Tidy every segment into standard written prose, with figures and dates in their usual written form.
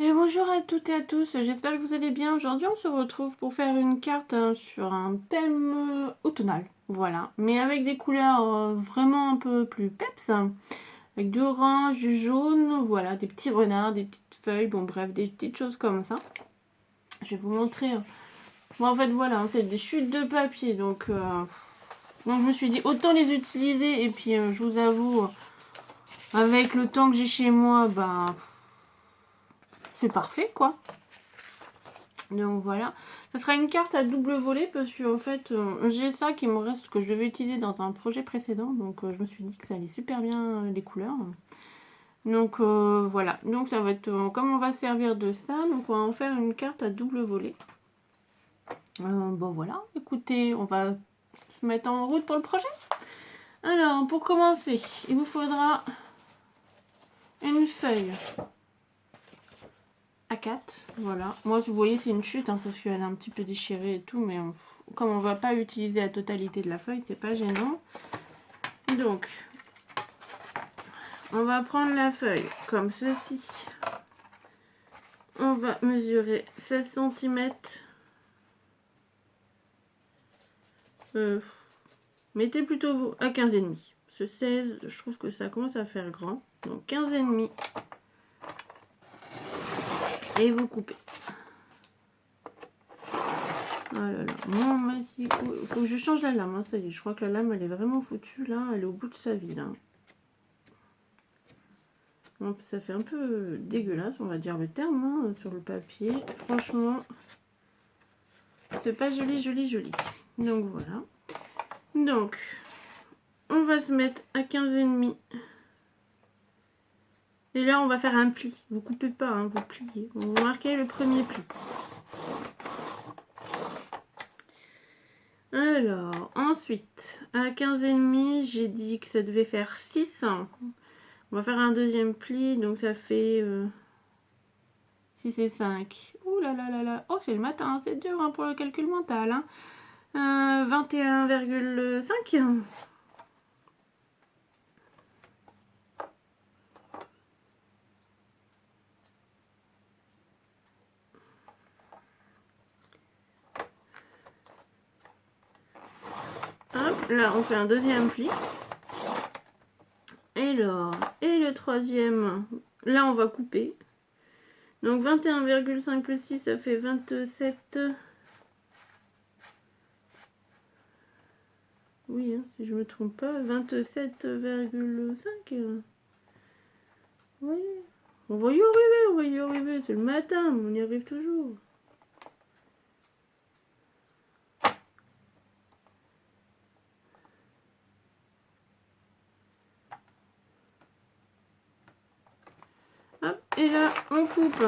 Et bonjour à toutes et à tous, j'espère que vous allez bien. Aujourd'hui on se retrouve pour faire une carte sur un thème automnal, voilà, mais avec des couleurs vraiment un peu plus peps, avec du orange, du jaune, voilà, des petits renards, des petites feuilles, bon bref, des petites choses comme ça. Je vais vous montrer. Bon, en fait voilà, c'est des chutes de papier, donc je me suis dit autant les utiliser et puis je vous avoue, avec le temps que j'ai chez moi, bah c'est parfait quoi. Donc voilà, ça sera une carte à double volet parce que en fait j'ai ça qui me reste que je devais utiliser dans un projet précédent, donc je me suis dit que ça allait super bien les couleurs. Donc voilà, donc ça va être comme on va servir de ça, donc on va en faire une carte à double volet. Bon voilà, écoutez, on va se mettre en route pour le projet. Alors pour commencer, il vous faudra une feuille A4, voilà. Moi, vous voyez, c'est une chute hein, parce qu'elle est un petit peu déchirée et tout, mais comme on va pas utiliser la totalité de la feuille, c'est pas gênant. Donc, on va prendre la feuille comme ceci. On va mesurer 16 cm. Mettez plutôt à 15,5. Ce 16, je trouve que ça commence à faire grand. Donc 15,5. Et vous coupez. Oh là là, mon massicot. Il faut que je change la lame, hein, ça y est. Je crois que la lame, elle est vraiment foutue, là. Elle est au bout de sa vie, là. Donc, ça fait un peu dégueulasse, on va dire le terme, hein, sur le papier. Franchement, c'est pas joli, joli, joli. Donc, voilà. Donc, on va se mettre à 15,5. Et là, on va faire un pli. Vous coupez pas, hein, vous pliez. Vous marquez le premier pli. Alors, ensuite, à 15,5, j'ai dit que ça devait faire 6. On va faire un deuxième pli, donc ça fait 6 et 5. Ouh là là là là. Oh, c'est le matin, c'est dur hein, pour le calcul mental. Hein. 21,5. Hop, là on fait un deuxième pli. Et le troisième, là on va couper. Donc 21,5 plus 6, ça fait 27. Oui, hein, si je me trompe pas, 27,5. Oui, on va y arriver, on va y arriver. C'est le matin, mais on y arrive toujours. Hop, et là, on coupe.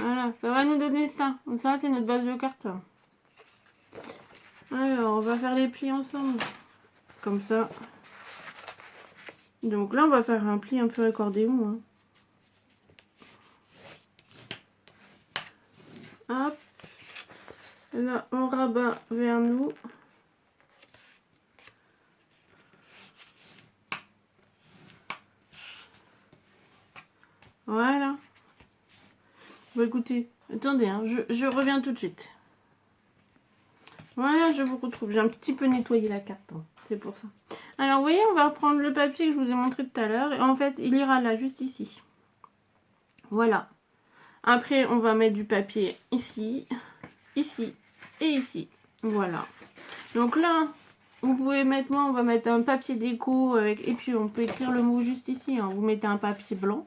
Voilà, ça va nous donner ça. Ça, c'est notre base de carte. Alors, on va faire les plis ensemble. Comme ça. Donc là, on va faire un pli un peu accordéon. Hein. Hop. Là, on rabat vers nous. Voilà. Bon, écoutez, attendez, hein, je reviens tout de suite. Voilà, je vous retrouve. J'ai un petit peu nettoyé la carte, hein, c'est pour ça. Alors, vous voyez, on va reprendre le papier que je vous ai montré tout à l'heure. Et en fait, il ira là, juste ici. Voilà. Après, on va mettre du papier ici, ici et ici. Voilà. Donc là, vous pouvez mettre, moi, on va mettre un papier déco avec, et puis on peut écrire le mot juste ici. Hein. Vous mettez un papier blanc.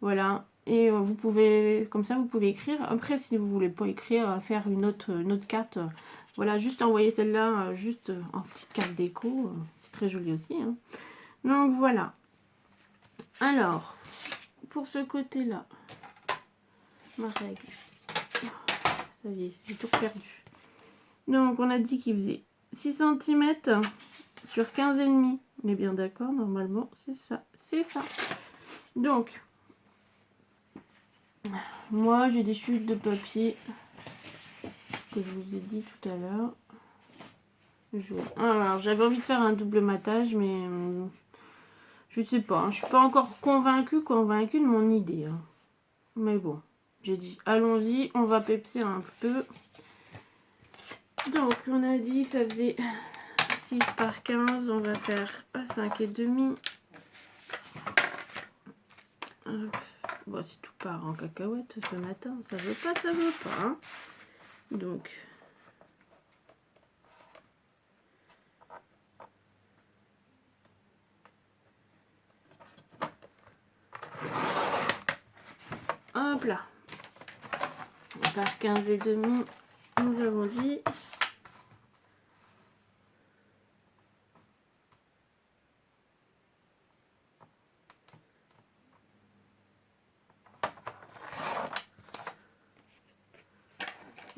Voilà. Et vous pouvez, comme ça, vous pouvez écrire. Après, si vous voulez pas écrire, faire une autre carte, voilà, juste envoyer celle-là, juste en petite carte déco. C'est très joli aussi. Hein. Donc voilà. Alors, pour ce côté-là, ma règle. Ça y est, j'ai tout perdu. Donc, on a dit qu'il faisait 6 cm sur 15,5. On est bien d'accord, normalement, c'est ça. C'est ça. Donc, moi, j'ai des chutes de papier que je vous ai dit tout à l'heure. Alors, j'avais envie de faire un double matage, mais Je sais pas, hein, je suis pas encore convaincue de mon idée. Hein. Mais bon, j'ai dit, allons-y, on va pepser un peu. Donc, on a dit que ça faisait 6 par 15, on va faire à 5,5. Bon, si tout part en cacahuète ce matin, ça veut pas, ça veut pas. Hein. Donc, hop là. Par 15,5, nous avons dit.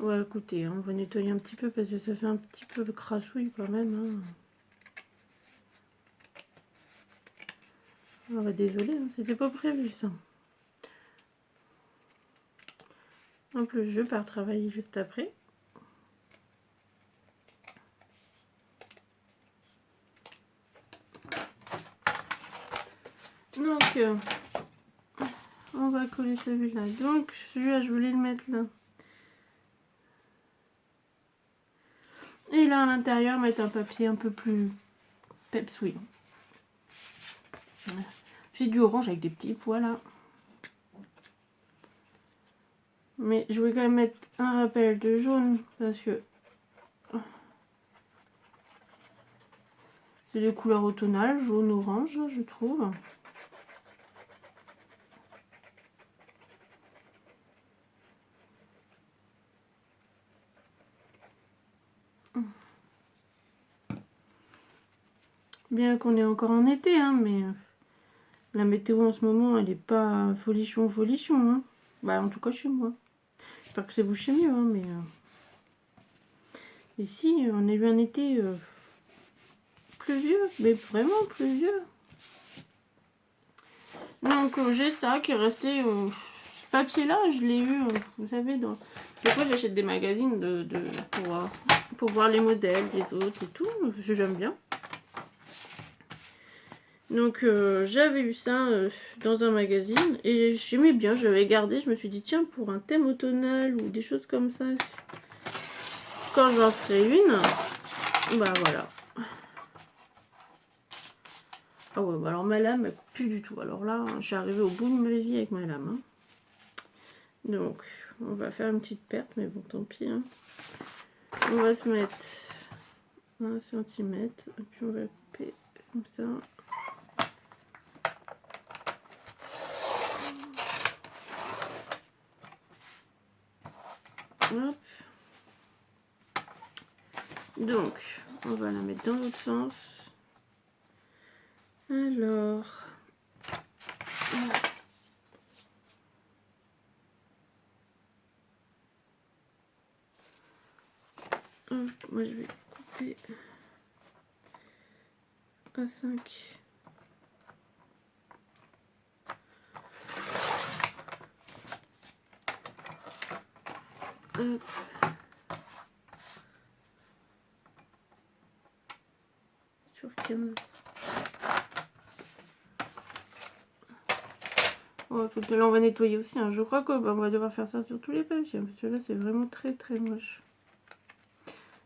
Ouais, écoutez, on va nettoyer un petit peu parce que ça fait un petit peu crassouille quand même. Hein. Oh, bah, désolé, hein, c'était pas prévu ça. En plus, je pars travailler juste après. Donc, on va coller celui-là. Donc, celui-là, je voulais le mettre là. Et là, à l'intérieur, mettre un papier un peu plus pepsouillant. J'ai du orange avec des petits pois là. Mais je vais quand même mettre un rappel de jaune parce que c'est des couleurs automnales, jaune-orange, je trouve. Bien qu'on est encore en été, hein, mais la météo en ce moment, elle est pas folichon, hein. Bah, en tout cas chez moi. J'espère que c'est vous chez mieux, hein, mais ici, on a eu un été pluvieux, mais vraiment pluvieux. Donc, j'ai ça qui est resté. Ce papier-là, je l'ai eu, vous savez, dans. Des fois, j'achète des magazines pour voir les modèles des autres et tout, parce que j'aime bien. Donc j'avais eu ça dans un magazine et j'aimais bien, je l'avais gardé, je me suis dit tiens pour un thème automnal ou des choses comme ça, quand j'en ferai une, bah voilà. Ah ouais, bah alors ma lame elle coupe plus du tout, alors là je suis arrivée au bout de ma vie avec ma lame. Hein. Donc on va faire une petite perte mais bon tant pis. Hein. On va se mettre 1 centimètre et puis on va couper comme ça. Hop. Donc, on va la mettre dans l'autre sens. Alors, moi je vais couper à 5. Hop. Sur 15. Oh, là on va nettoyer aussi. Hein. Je crois qu'on va devoir faire ça sur tous les papiers. Parce que là c'est vraiment très très moche.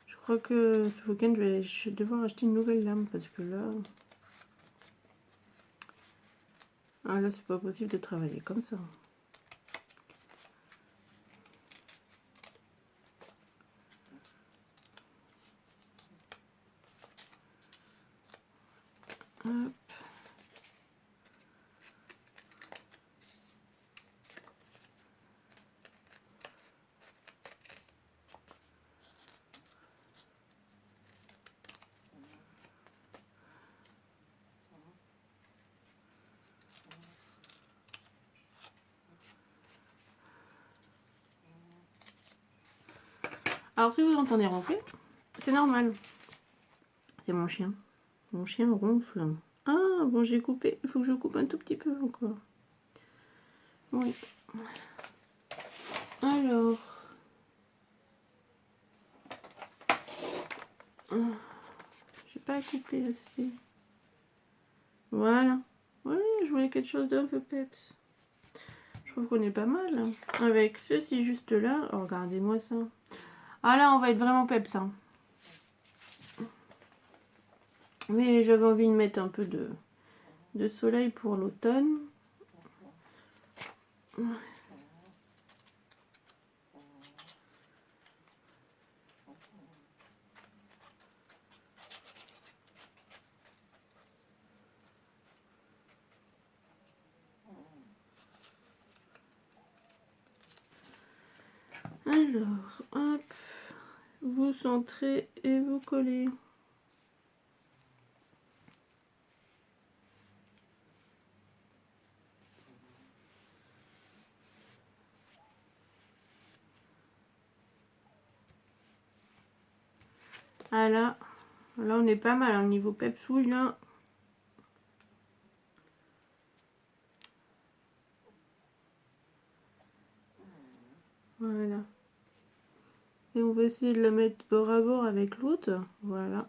Je crois que ce week-end je vais devoir acheter une nouvelle lame. Parce que là... Ah là c'est pas possible de travailler comme ça. Hop. Alors si vous entendez ronfler, c'est normal. C'est mon chien. Mon chien ronfle. Ah bon j'ai coupé. Il faut que je coupe un tout petit peu encore. Oui. Alors. J'ai pas coupé assez. Voilà. voulais quelque chose d'un peu peps. Je trouve qu'on est pas mal. Avec ceci juste là. Oh, regardez-moi ça. Ah là, on va être vraiment peps. Hein. Mais j'avais envie de mettre un peu de soleil pour l'automne. Alors, hop, vous centrez et vous collez. Ah là on est pas mal au niveau pepsouille là. Voilà. Et on va essayer de la mettre bord à bord avec l'autre. Voilà.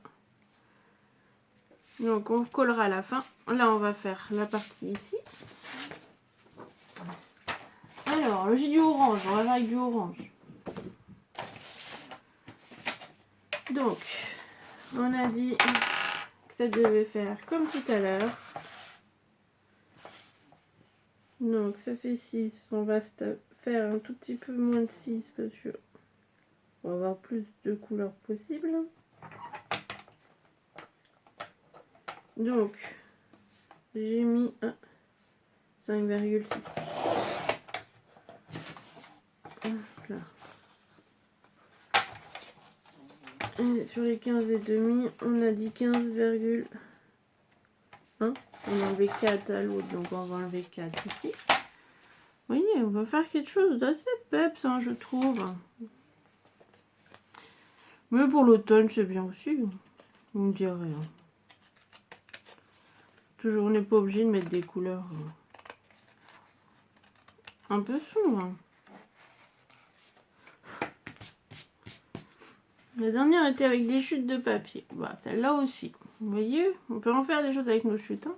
Donc on collera à la fin. Là on va faire la partie ici. Alors, j'ai du orange, on va faire avec du orange. Donc, on a dit que ça devait faire comme tout à l'heure. Donc, ça fait 6. On va faire un tout petit peu moins de 6 parce que on va avoir plus de couleurs possibles. Donc, j'ai mis 5,6. Là. Et sur les 15 et demi, on a dit 15,1. On a enlevé 4 à l'autre, donc on va enlever 4 ici. Vous voyez, on va faire quelque chose d'assez peps, hein, je trouve. Mais pour l'automne, c'est bien aussi. On ne dit rien. Toujours, on n'est pas obligé de mettre des couleurs un peu sombres. Hein. La dernière était avec des chutes de papier. Bah, celle-là aussi. Vous voyez, on peut en faire des choses avec nos chutes. Hein.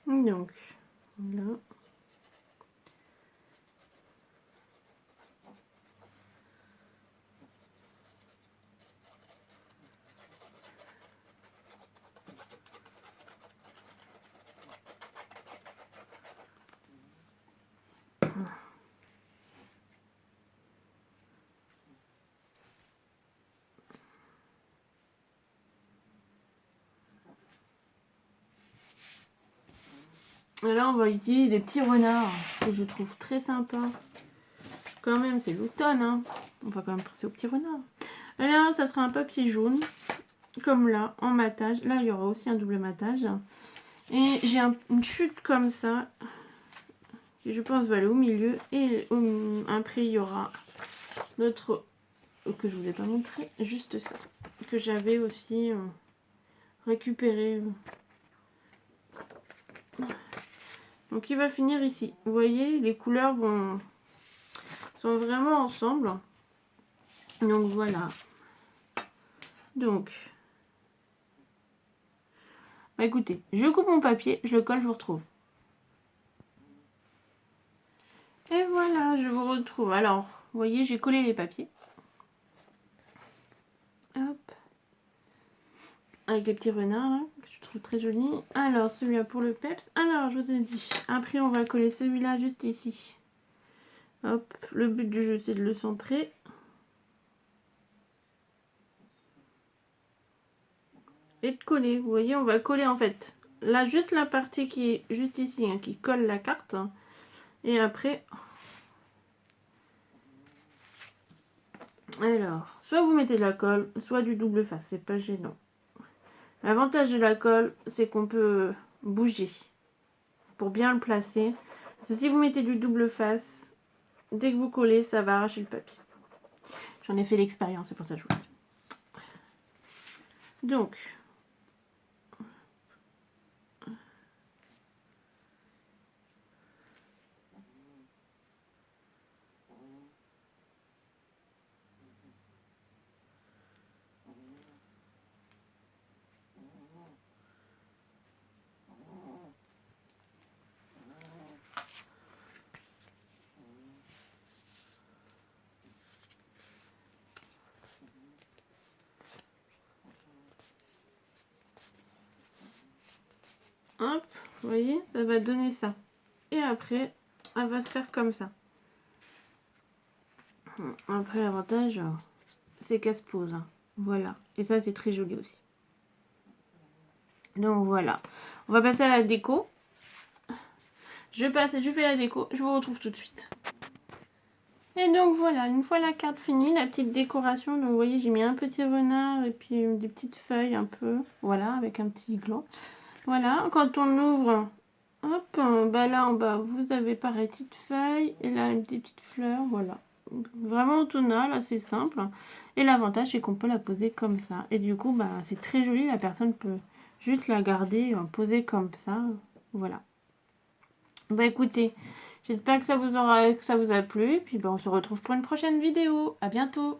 Donc, là. Et là, on va utiliser des petits renards que je trouve très sympa. Quand même, c'est l'automne. Hein. On va quand même passer aux petits renards. Et là, ça sera un papier jaune. Comme là, en matage. Là, il y aura aussi un double matage. Et j'ai une chute comme ça. Qui, je pense, va aller au milieu. Et après, il y aura notre... que je vous ai pas montré. Juste ça. Que j'avais aussi récupéré. Donc il va finir ici. Vous voyez, les couleurs sont vraiment ensemble. Donc voilà. Donc, bah écoutez, je coupe mon papier, je le colle, je vous retrouve. Et voilà, je vous retrouve. Alors, vous voyez, j'ai collé les papiers. Hop. Avec les petits renards, là, que je trouve très joli. Alors, celui-là pour le peps. Alors, je vous ai dit, après on va coller celui-là juste ici. Hop, le but du jeu, c'est de le centrer. Et de coller. Vous voyez, on va coller en fait. Là, juste la partie qui est juste ici, hein, qui colle la carte. Et après... Alors, soit vous mettez de la colle, soit du double face. C'est pas gênant. L'avantage de la colle, c'est qu'on peut bouger pour bien le placer. Parce que si vous mettez du double face, dès que vous collez, ça va arracher le papier. J'en ai fait l'expérience, c'est pour ça que je vous dis. Donc, Vous voyez, ça va donner ça. Et après, elle va se faire comme ça. Après, l'avantage, c'est qu'elle se pose. Hein. Voilà. Et ça, c'est très joli aussi. Donc voilà. On va passer à la déco. Je fais la déco. Je vous retrouve tout de suite. Et donc voilà, une fois la carte finie, la petite décoration. Donc vous voyez, j'ai mis un petit renard et puis des petites feuilles un peu. Voilà, avec un petit gland. Voilà, quand on ouvre, hop, bah là en bas, vous avez pareil, petite feuille. Et là, une petite fleur. Voilà. Vraiment tonal, assez simple. Et l'avantage, c'est qu'on peut la poser comme ça. Et du coup, bah, c'est très joli. La personne peut juste la garder, poser comme ça. Voilà. Bah écoutez, j'espère que ça vous a plu. Et puis bah, on se retrouve pour une prochaine vidéo. À bientôt.